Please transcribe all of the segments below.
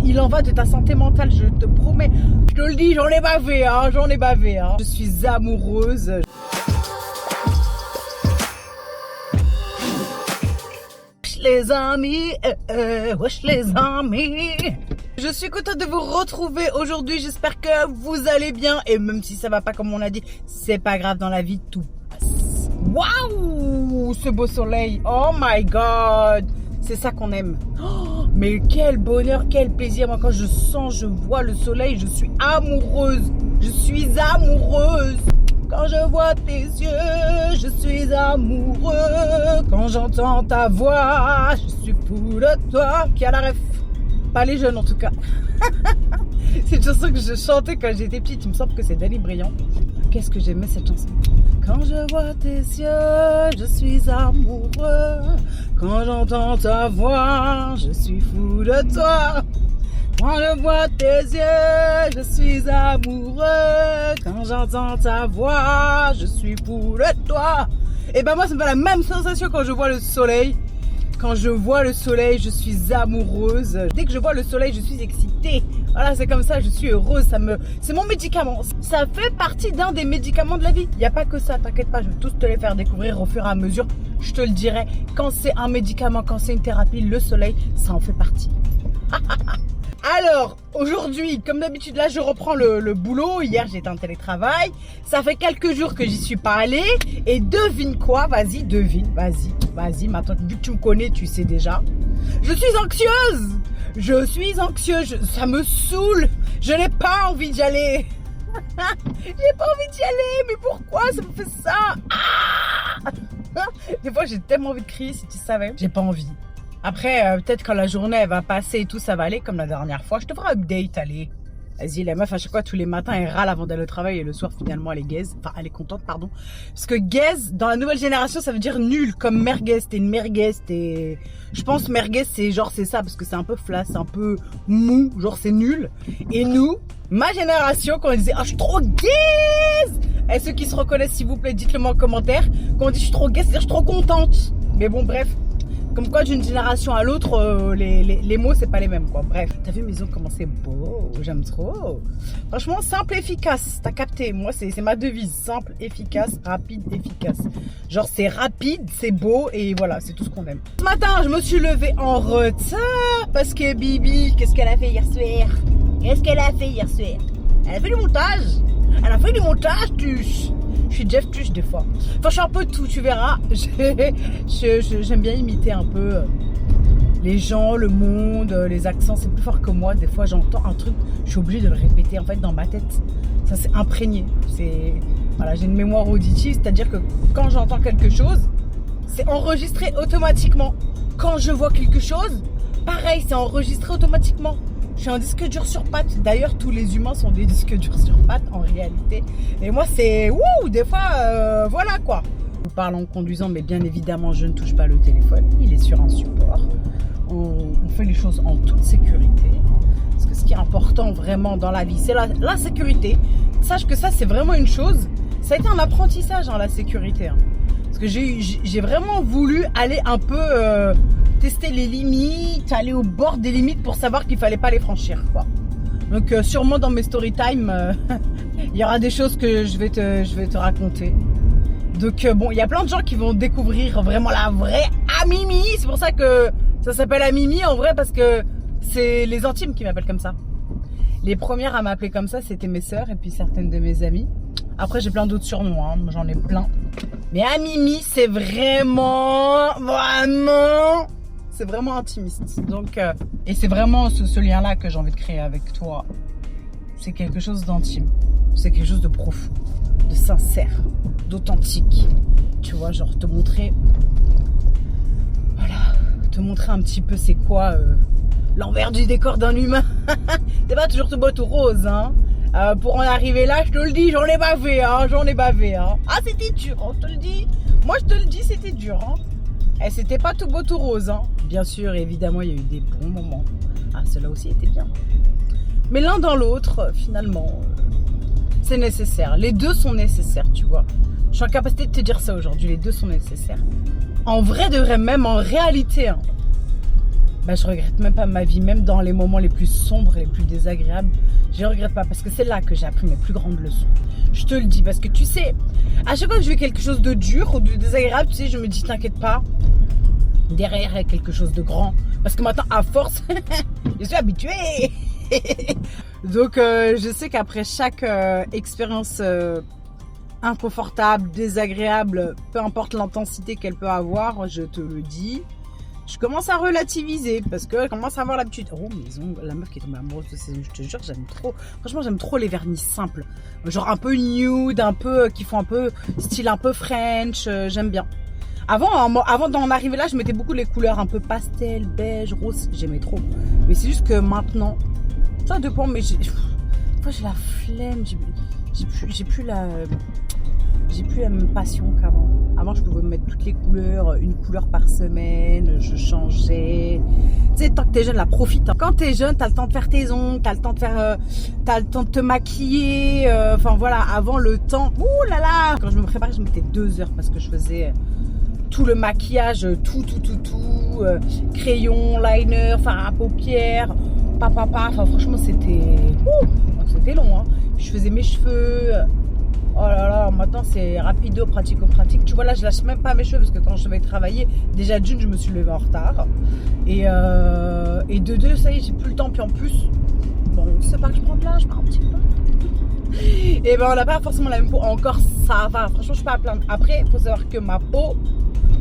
il en va de ta santé mentale, je te promets. Je te le dis, j'en ai bavé, hein, j'en ai bavé. Hein. Je suis amoureuse. Les amis, wesh les amis. Je suis contente de vous retrouver aujourd'hui. J'espère que vous allez bien. Et même si ça va pas comme on a dit, c'est pas grave, dans la vie, tout passe. Waouh, ce beau soleil. Oh my god. C'est ça qu'on aime. Oh, mais quel bonheur, quel plaisir. Moi, quand je vois le soleil, je suis amoureuse. Je suis amoureuse. Quand je vois tes yeux, je suis amoureux. Quand j'entends ta voix, je suis fou de toi. Qui a la ref? Pas les jeunes en tout cas. C'est une chanson que je chantais quand j'étais petite. Il me semble que c'est Dany Briand. Qu'est-ce que j'aimais cette chanson. Quand je vois tes yeux, je suis amoureux. Quand j'entends ta voix, je suis fou de toi. Quand je vois tes yeux, je suis amoureux. Quand j'entends ta voix, je suis fou de toi. Et ben moi, ça me fait la même sensation quand je vois le soleil. Quand je vois le soleil, je suis amoureuse. Dès que je vois le soleil, je suis excitée. Voilà, c'est comme ça, je suis heureuse. C'est mon médicament. Ça fait partie d'un des médicaments de la vie. Il n'y a pas que ça, t'inquiète pas, je vais tous te les faire découvrir au fur et à mesure. Je te le dirai. Quand c'est un médicament, quand c'est une thérapie, le soleil, ça en fait partie. Alors, aujourd'hui, comme d'habitude, là, je reprends le boulot. Hier, j'étais en télétravail. Ça fait quelques jours que j'y suis pas allée. Et devine quoi? Vas-y, devine. Vas-y. Maintenant, vu que tu me connais, tu sais déjà. Je suis anxieuse. Ça me saoule. Je n'ai pas envie d'y aller. J'ai pas envie d'y aller. Mais pourquoi ça me fait ça? Des fois, j'ai tellement envie de crier, si tu savais. J'ai pas envie. Après, peut-être quand la journée elle va passer et tout, ça va aller comme la dernière fois. Je te ferai update, allez. Vas-y, la meuf, à chaque fois, tous les matins, elle râle avant d'aller au travail et le soir, finalement, elle est gaze. Enfin, elle est contente, pardon. Parce que gaze, dans la nouvelle génération, ça veut dire nul. Comme merguez, t'es une merguez, t'es... Je pense merguez, c'est genre, c'est ça, parce que c'est un peu flat, c'est un peu mou, genre, c'est nul. Et nous, ma génération, quand on disait, je suis trop gaze. Et ceux qui se reconnaissent, s'il vous plaît, dites-le moi en commentaire. Quand on dit, je suis trop gaze, c'est-à-dire, je suis trop contente. Mais bon, bref. Comme quoi, d'une génération à l'autre, les mots, c'est pas les mêmes, quoi. Bref, t'as vu mes ongles comment c'est beau? J'aime trop. Franchement, simple, efficace. T'as capté? Moi, c'est ma devise. Simple, efficace, rapide, efficace. Genre, c'est rapide, c'est beau et voilà, c'est tout ce qu'on aime. Ce matin, je me suis levée en retard parce que Bibi, qu'est-ce qu'elle a fait hier soir? Elle a fait du montage. Je suis Jeff Tuch des fois. Enfin, je suis un peu tout, tu verras. J'aime bien imiter un peu les gens, le monde, les accents. C'est plus fort que moi. Des fois, j'entends un truc, je suis obligée de le répéter. En fait, dans ma tête, ça s'est imprégné. Voilà, j'ai une mémoire auditive, c'est-à-dire que quand j'entends quelque chose, c'est enregistré automatiquement. Quand je vois quelque chose, pareil, c'est enregistré automatiquement. Je suis un disque dur sur pattes. D'ailleurs, tous les humains sont des disques durs sur pattes en réalité. Et moi, c'est des fois, voilà quoi. Je vous parle en conduisant, mais bien évidemment, je ne touche pas le téléphone. Il est sur un support. On fait les choses en toute sécurité. Parce que ce qui est important vraiment dans la vie, c'est la sécurité. Sache que ça, c'est vraiment une chose. Ça a été un apprentissage, la sécurité. Parce que j'ai vraiment voulu aller un peu... tester les limites, aller au bord des limites pour savoir qu'il fallait pas les franchir, quoi. Donc sûrement dans mes story time, il y aura des choses que je vais te raconter. Donc bon, il y a plein de gens qui vont découvrir vraiment la vraie Amimi. C'est pour ça que ça s'appelle Amimi en vrai, parce que c'est les intimes qui m'appellent comme ça. Les premières à m'appeler comme ça, c'était mes sœurs et puis certaines de mes amies. Après, j'ai plein d'autres surnoms, j'en ai plein. Mais Amimi, c'est vraiment... C'est vraiment intimiste. Donc, et c'est vraiment ce lien-là que j'ai envie de créer avec toi. C'est quelque chose d'intime. C'est quelque chose de profond, de sincère, d'authentique. Tu vois, genre te montrer... Voilà. Te montrer un petit peu c'est quoi l'envers du décor d'un humain. C'est pas toujours tout beau, tout rose, pour en arriver là, je te le dis, j'en ai bavé. Ah, c'était dur, je te le dis. Moi, je te le dis, c'était dur, Et c'était pas tout beau, tout rose, Bien sûr, évidemment, il y a eu des bons moments. Cela aussi était bien. Mais l'un dans l'autre, finalement, c'est nécessaire. Les deux sont nécessaires, tu vois. Je suis en capacité de te dire ça aujourd'hui. Les deux sont nécessaires. En vrai de vrai, même en réalité, bah, je regrette même pas ma vie, même dans les moments les plus sombres, les plus désagréables. Je regrette pas parce que c'est là que j'ai appris mes plus grandes leçons. Je te le dis parce que tu sais, à chaque fois que je vis quelque chose de dur ou de désagréable, tu sais, je me dis t'inquiète pas, derrière il y a quelque chose de grand. Parce que maintenant, à force, je suis habituée. Donc, je sais qu'après chaque expérience inconfortable, désagréable, peu importe l'intensité qu'elle peut avoir, je te le dis, je commence à relativiser parce que je commence à avoir l'habitude. Oh, mes ongles, la meuf qui est tombée amoureuse de ses ongles, je te jure, j'aime trop. Franchement, j'aime trop les vernis simples. Genre un peu nude, un peu, qui font un peu style un peu French, j'aime bien. Avant d'en arriver là, je mettais beaucoup les couleurs un peu pastel, beige, rose, j'aimais trop. Mais c'est juste que maintenant, ça dépend, mais j'ai la flemme, j'ai plus la même passion qu'avant. Avant, je pouvais mettre toutes les couleurs, une couleur par semaine, je changeais. Tu sais, tant que t'es jeune, là, profite. Quand t'es jeune, t'as le temps de faire tes ongles, t'as le temps de te maquiller. Enfin voilà, avant le temps. Ouh là là. Quand je me préparais, je mettais 2 heures parce que je faisais tout le maquillage, tout, crayon, liner, fard à paupières, Enfin, franchement, c'était long. Hein. Puis je faisais mes cheveux. Oh là là, maintenant c'est rapido, pratico-pratique. Tu vois, là, je lâche même pas mes cheveux parce que quand je vais travailler, déjà d'une, je me suis levée en retard. Et de deux, ça y est, j'ai plus le temps. Puis en plus, bon, c'est pas que je prends de l'âge, je pars un petit peu. Et ben, on n'a pas forcément la même peau. Encore, ça va. Franchement, je suis pas à plaindre. Après, il faut savoir que ma peau,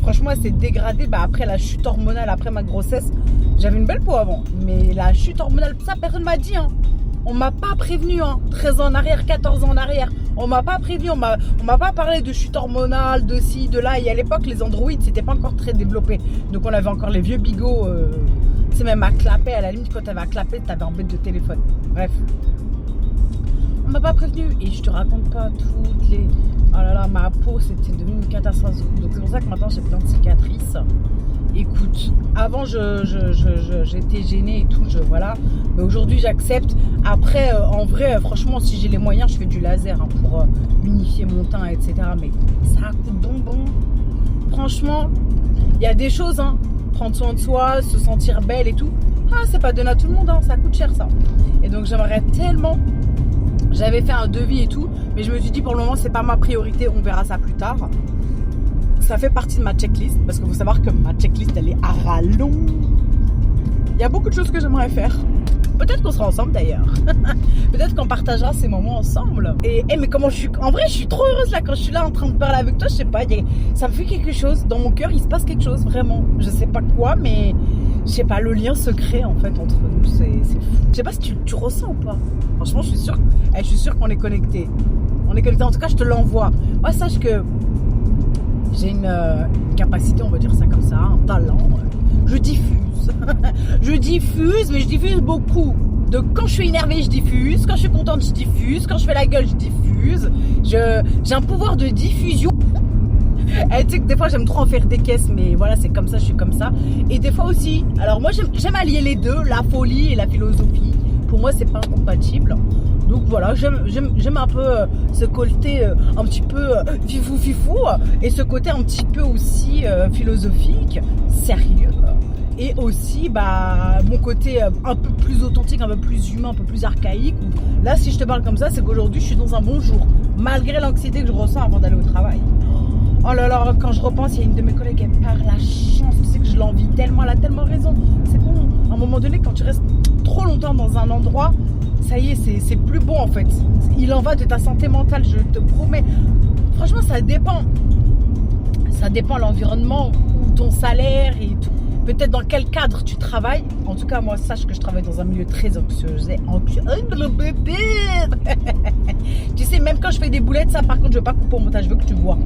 franchement, elle s'est dégradée. Bah, après la chute hormonale, après ma grossesse, j'avais une belle peau avant. Mais la chute hormonale, ça, personne m'a dit, hein. On m'a pas prévenu, hein. 13 ans en arrière, 14 ans en arrière. On m'a pas prévenu, on m'a pas parlé de chute hormonale, de ci, de là. Et à l'époque, les androïdes, c'était pas encore très développé. Donc on avait encore les vieux bigots. C'est même à clapper, à la limite, quand t'avais à clapper, t'avais un bête de téléphone. Bref. On m'a pas prévenu. Et je te raconte pas toutes les... Oh là là, ma peau, c'était devenu une catastrophe. Donc c'est pour ça que maintenant, j'ai plein de cicatrices. Écoute, avant j'étais gênée et tout, voilà. Mais aujourd'hui j'accepte. Après, en vrai, franchement, si j'ai les moyens, je fais du laser hein, pour unifier mon teint, etc. Mais ça coûte bonbon. Franchement, il y a des choses, hein. Prendre soin de soi, se sentir belle et tout. Ah, c'est pas donné à tout le monde, hein. Ça coûte cher ça. Et donc j'aimerais tellement. J'avais fait un devis et tout, mais je me suis dit pour le moment c'est pas ma priorité, on verra ça plus tard. Ça fait partie de ma checklist parce qu'il faut savoir que ma checklist elle est à rallonge. Il y a beaucoup de choses que j'aimerais faire. Peut-être qu'on sera ensemble d'ailleurs. Peut-être qu'on partagera ces moments ensemble. Et mais comment en vrai, je suis trop heureuse là quand je suis là en train de parler avec toi. Je sais pas, ça me fait quelque chose dans mon cœur. Il se passe quelque chose vraiment. Je sais pas quoi, mais je sais pas, le lien secret en fait entre nous, c'est fou. Je sais pas si tu ressens ou pas. Franchement, je suis sûre qu'on est connectés. On est connectés. En tout cas, je te l'envoie. Moi, sache que j'ai une capacité, on va dire ça comme ça, un talent. Je diffuse. Je diffuse, mais je diffuse beaucoup. Donc quand je suis énervée, je diffuse. Quand je suis contente, je diffuse. Quand je fais la gueule, je diffuse. J'ai un pouvoir de diffusion. Et tu sais que des fois, j'aime trop en faire des caisses, mais voilà, c'est comme ça, je suis comme ça. Et des fois aussi, alors moi, j'aime allier les deux, la folie et la philosophie. Pour moi, c'est pas incompatible. Donc voilà, j'aime un peu ce côté un petit peu fifou et ce côté un petit peu aussi philosophique, sérieux. Et aussi mon côté un peu plus authentique, un peu plus humain, un peu plus archaïque. Là, si je te parle comme ça, c'est qu'aujourd'hui, je suis dans un bon jour, malgré l'anxiété que je ressens avant d'aller au travail. Oh là là, quand je repense, il y a une de mes collègues, elle part la chance, tu sais que je l'envie tellement, elle a tellement raison. C'est bon, à un moment donné, quand tu restes trop longtemps dans un endroit, ça y est, c'est plus bon en fait. Il en va de ta santé mentale, je te promets. Franchement, ça dépend. Ça dépend de l'environnement, ou ton salaire et tout. Peut-être dans quel cadre tu travailles. En tout cas, moi, sache que je travaille dans un milieu très anxiogène. Tu sais, même quand je fais des boulettes, ça, par contre, je veux pas couper au montage. Je veux que tu vois.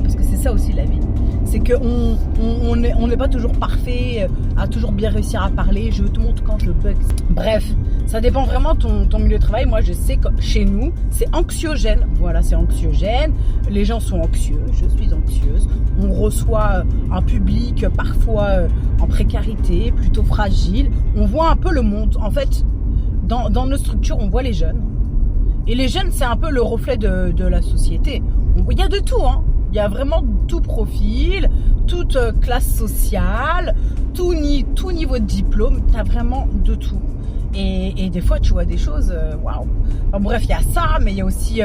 Parce que c'est ça aussi la vie. C'est qu'on n'est pas toujours parfait, à toujours bien réussir à parler. Je te montre quand je bug. Bref, ça dépend vraiment de ton milieu de travail. Moi, je sais que chez nous, c'est anxiogène. Voilà, c'est anxiogène. Les gens sont anxieux. Je suis anxieuse. On reçoit un public parfois en précarité, plutôt fragile. On voit un peu le monde. En fait, dans nos structures, on voit les jeunes. Et les jeunes, c'est un peu le reflet de la société. Il y a de tout, hein. Il y a vraiment tout profil, toute classe sociale, tout niveau de diplôme, t'as vraiment de tout. Et des fois, tu vois des choses, waouh. Enfin, bref, il y a ça, mais il y a aussi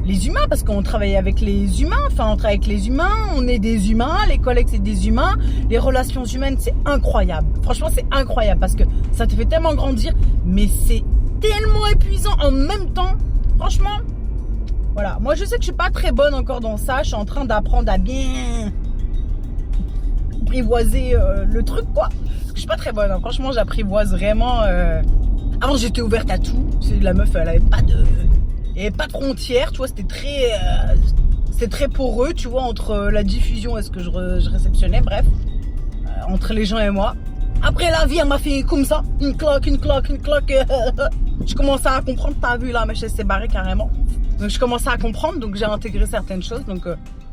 les humains, parce qu'on travaille avec les humains. Enfin, on travaille avec les humains, on est des humains, les collègues, c'est des humains. Les relations humaines, c'est incroyable. Franchement, c'est incroyable, parce que ça te fait tellement grandir, mais c'est tellement épuisant en même temps. Franchement, voilà. Moi, je sais que je suis pas très bonne encore dans ça. Je suis en train d'apprendre à bien apprivoiser le truc, quoi. Je suis pas très bonne, hein. Franchement, j'apprivoise vraiment. Avant, j'étais ouverte à tout. La meuf, elle avait pas de frontières, tu vois. C'était très poreux, tu vois, entre la diffusion et ce que je réceptionnais. Bref, entre les gens et moi. Après, la vie, elle m'a fait comme ça, une cloque. Je commençais à comprendre. T'as vu là, ma chaise s'est barrée carrément. Donc, je commençais à comprendre. Donc, j'ai intégré certaines choses. Donc,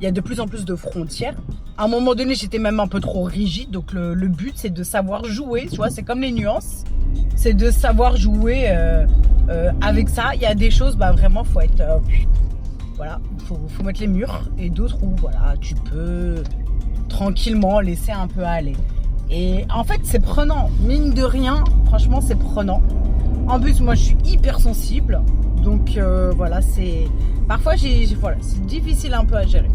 il y a de plus en plus de frontières. À un moment donné, j'étais même un peu trop rigide. Donc, le but, c'est de savoir jouer. Tu vois, c'est comme les nuances. C'est de savoir jouer avec ça. Il y a des choses, bah vraiment, faut être... voilà, faut mettre les murs. Et d'autres où, voilà, tu peux tranquillement laisser un peu aller. Et en fait, c'est prenant. Mine de rien, franchement, c'est prenant. En plus, moi, je suis hyper sensible. Donc, voilà, c'est... Parfois, voilà, c'est difficile un peu à gérer.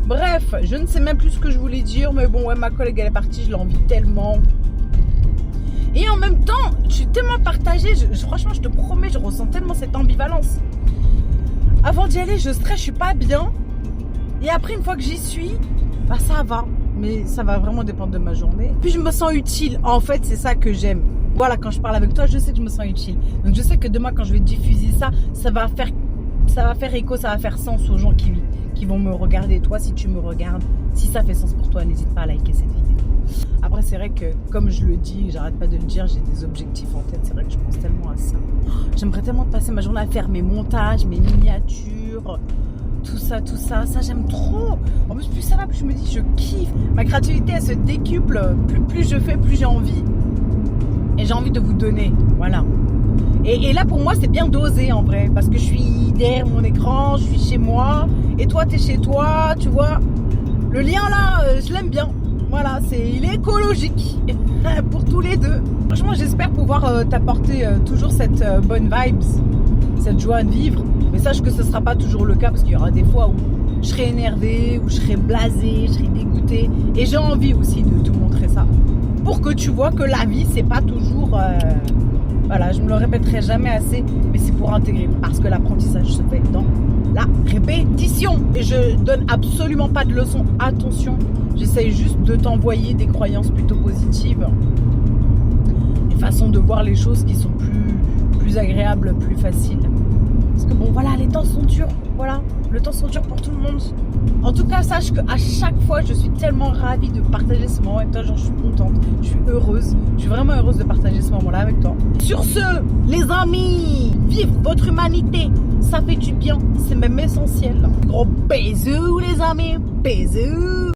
Bref, je ne sais même plus ce que je voulais dire. Mais bon, ouais, ma collègue, elle est partie. Je l'envie tellement. Et en même temps, je suis tellement partagée. Franchement, je te promets, je ressens tellement cette ambivalence. Avant d'y aller, je stresse, je suis pas bien. Et après, une fois que j'y suis, bah ça va. Mais ça va vraiment dépendre de ma journée. Puis je me sens utile. En fait, c'est ça que j'aime. Voilà, quand je parle avec toi, je sais que je me sens utile. Donc je sais que demain, quand je vais diffuser ça, ça va faire écho, ça va faire sens aux gens qui vont me regarder. Toi, si tu me regardes, si ça fait sens pour toi, n'hésite pas à liker cette vidéo. Après, c'est vrai que, comme je le dis, j'arrête pas de le dire, j'ai des objectifs en tête. C'est vrai que je pense tellement à ça. J'aimerais tellement passer ma journée à faire mes montages, mes miniatures, tout ça. Ça, j'aime trop. En plus ça va, plus je me dis, je kiffe. Ma créativité, elle se décuple. Plus je fais, plus j'ai envie. Et j'ai envie de vous donner. Voilà. Et là, pour moi, c'est bien dosé, en vrai. Parce que je suis derrière mon écran, je suis chez moi. Et toi, t'es chez toi, tu vois. Le lien, là, je l'aime bien. Voilà, il est écologique pour tous les deux. Franchement, j'espère pouvoir t'apporter toujours cette bonne vibes, cette joie de vivre. Mais sache que ce ne sera pas toujours le cas parce qu'il y aura des fois où je serai énervée, où je serai blasée, je serai dégoûtée. Et j'ai envie aussi de te montrer ça. Pour que tu vois que la vie, c'est pas toujours... voilà, je me le répéterai jamais assez, mais c'est pour intégrer. Parce que l'apprentissage se fait dans la répétition. Et je donne absolument pas de leçons. Attention. J'essaye juste de t'envoyer des croyances plutôt positives, des façons de voir les choses qui sont plus agréables, plus faciles. Parce que bon, voilà, les temps sont durs. Voilà, le temps sont durs pour tout le monde. En tout cas, sache qu'à chaque fois, je suis tellement ravie de partager ce moment avec toi. Genre, je suis contente, je suis heureuse. Je suis vraiment heureuse de partager ce moment-là avec toi. Sur ce, les amis, vivre votre humanité, ça fait du bien. C'est même essentiel. Gros bisous, les amis. Bisous.